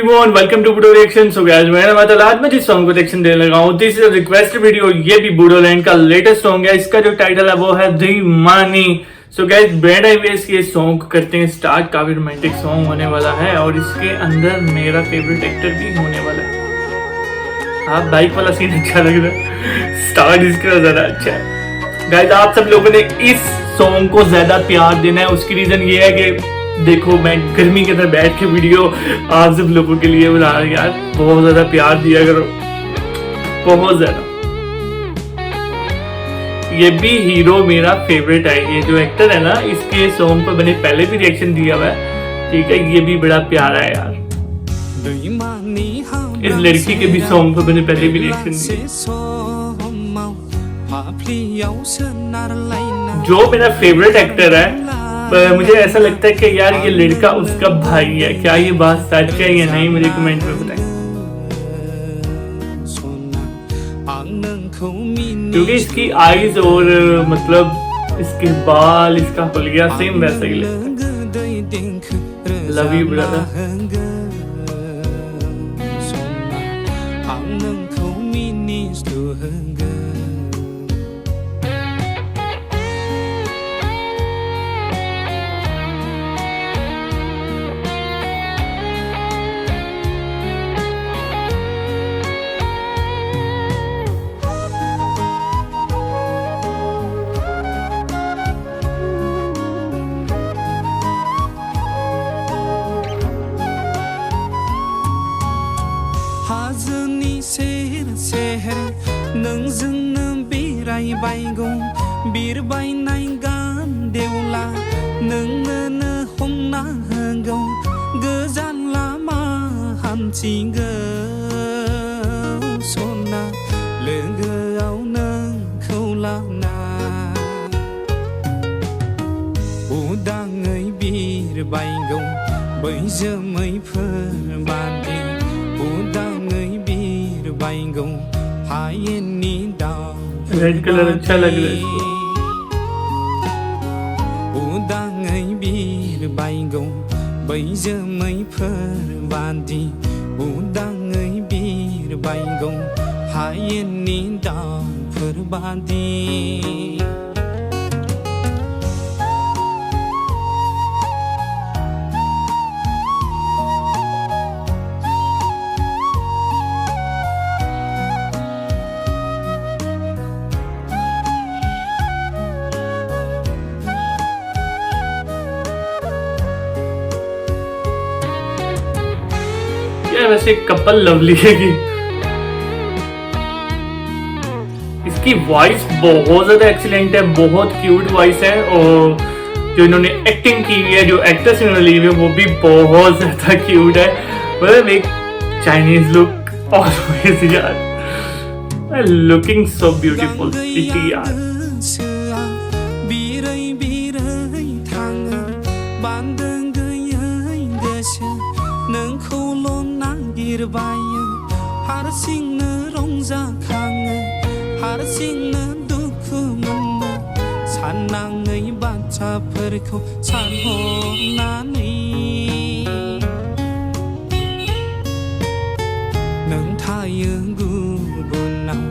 Everyone, welcome to Bodo reaction. So guys, आज मैं जिस सॉन्ग को रिएक्शन देने लगा हूं, this is a request video. ये भी बूडोलैंड का लेटेस्ट सॉन्ग है। इसका जो टाइटल है वो है दी मानी। सो गाइस, ब्रांड आईवीएस ये सॉन्ग करते हैं स्टार्ट। काफी रोमांटिक सॉन्ग होने वाला है और इसके अंदर मेरा फेवरेट एक्टर भी होने वाला है। आप बाइक वाला सीन अच्छा लग रहा है, स्टार्ट इसका ज्यादा अच्छा है। गाइस, आप सब लोगों ने इस सॉन्ग को ज्यादा प्यार देना है। उसकी रीजन ये है कि देखो, मैं गर्मी के अंदर बैठ के वीडियो आप सब लोगों के लिए बना रहा हूं। यार बहुत ज्यादा प्यार दिया करो, बहुत ज्यादा। ये भी हीरो मेरा फेवरेट है। ये जो एक्टर है ना, इसके सॉन्ग पर मैंने पहले भी रिएक्शन दिया हुआ है, ठीक है। ये भी बड़ा प्यारा है यार। इस लड़की के भी सॉन्ग पर मैंने पहले भी रिएक्शन दिया। जो मेरा फेवरेट एक्टर है, मुझे ऐसा लगता है कि यार ये लड़का उसका भाई है। क्या ये बात सच है या नहीं, मुझे कमेंट में बताएं। क्योंकि इसकी आईज और मतलब इसके बाल, इसका हुलिया सेम वैसा ही लगता है। Love you brother. हाजोनि सेर सेर नोंजोंनो बेरायबायगौ बिरबायनाय गान देवला नोंनो हमना होगौ गोजान लामा हान्थिगौ सना लोगोआव नोंखौ लाना उदाङै बिरबायगौ बै जोमैफोर बादि उदाङै बिरबायगौ हायेननि दाउ। रेड कलर अच्छा लग रहा है। उदाङै बिरबायगौ बै जोमैफोर बादि उदाङै बिरबायगौ हायेननि दाउफोर बादि। यार वैसे कपल लवली है कि इसकी वॉइस बहुत ज्यादा एक्सीलेंट है, बहुत क्यूट वॉइस है। और जो इन्होंने एक्टिंग की हुई है, जो एक्ट्रेस इन्होंने ली हुई है, वो भी बहुत ज्यादा क्यूट है। मतलब एक चाइनीज लुक ऑलवेज यार, लुकिंग सो ब्यूटीफुल प्रीटी यार। हारसिंनो रंजाखाङो हारसिंनो दुखु मोनो साननाङै बाथ्राफोरखौ सानहरनानै नों थायो गुबुनाव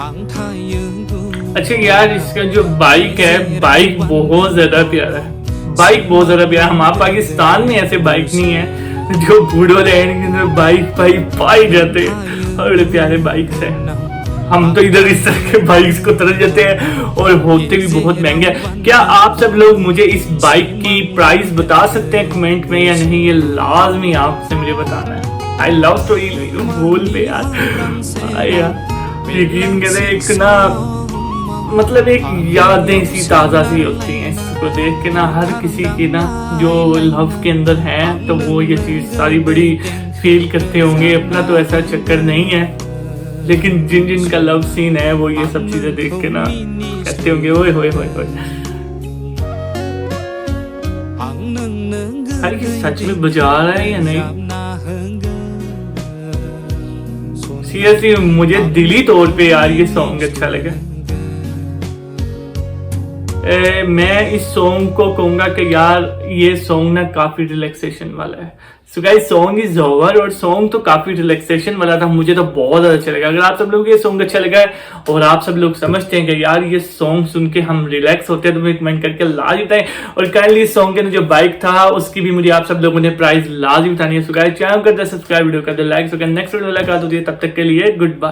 आं थायो गुबुनाव। अच्छा यार, इसका जो बाइक है, बाइक बहुत ज्यादा प्यारा है। बाइक बहुत ज्यादा प्यारा। हमारे पाकिस्तान में ऐसे बाइक नहीं है जो बूडोलैंड के अंदर बाइक पाई जाते हैं। और बड़े प्यारे बाइक्स हैं। हम तो इधर इस तरह के बाइक्स को तरस जाते हैं और होते भी बहुत महंगे हैं। क्या आप सब लोग मुझे इस बाइक की प्राइस बता सकते हैं कमेंट में या नहीं? ये लाजमी आपसे मुझे बताना है। आई लव स्टोरी भूल पे यार, यकीन करें, एक ना मतलब एक यादें सी ताज़ा सी होती हैं इसको देख के ना। हर किसी की ना जो लव के अंदर है तो वो ये चीज़ सारी बड़ी फील करते होंगे। अपना तो ऐसा चक्कर नहीं है, लेकिन जिन जिन का लव सीन है वो ये सब चीज़ें देख के ना कहते होंगे ओए होए होए होए। अरे ये सच में बजा रहा है या नहीं? सीरियसली मुझे दिली तौर पे यार ये सॉन्ग अच्छा लगा। मैं इस सॉन्ग को कहूँगा कि यार ये सॉन्ग ना काफ़ी रिलैक्सेशन वाला है। So guys song is over और सॉन्ग तो काफी रिलैक्सेशन वाला था, मुझे तो बहुत ज्यादा अच्छा लगा। अगर आप सब लोगों को ये सॉन्ग अच्छा लगा है और आप सब लोग समझते हैं कि यार ये सॉन्ग सुन के हम रिलैक्स होते हैं तो मुझे कमेंट करके लाजमी बताएं। और काइंडली इस सॉन्ग के अंदर जो बाइक था उसकी भी मुझे आप सब लोगों ने प्राइस लाजमी बतानी है। सो गाइस चैनल कर दे सब्सक्राइब, वीडियो कर they like. So next video मुलाकात होती है, तब तक के लिए गुड बाय।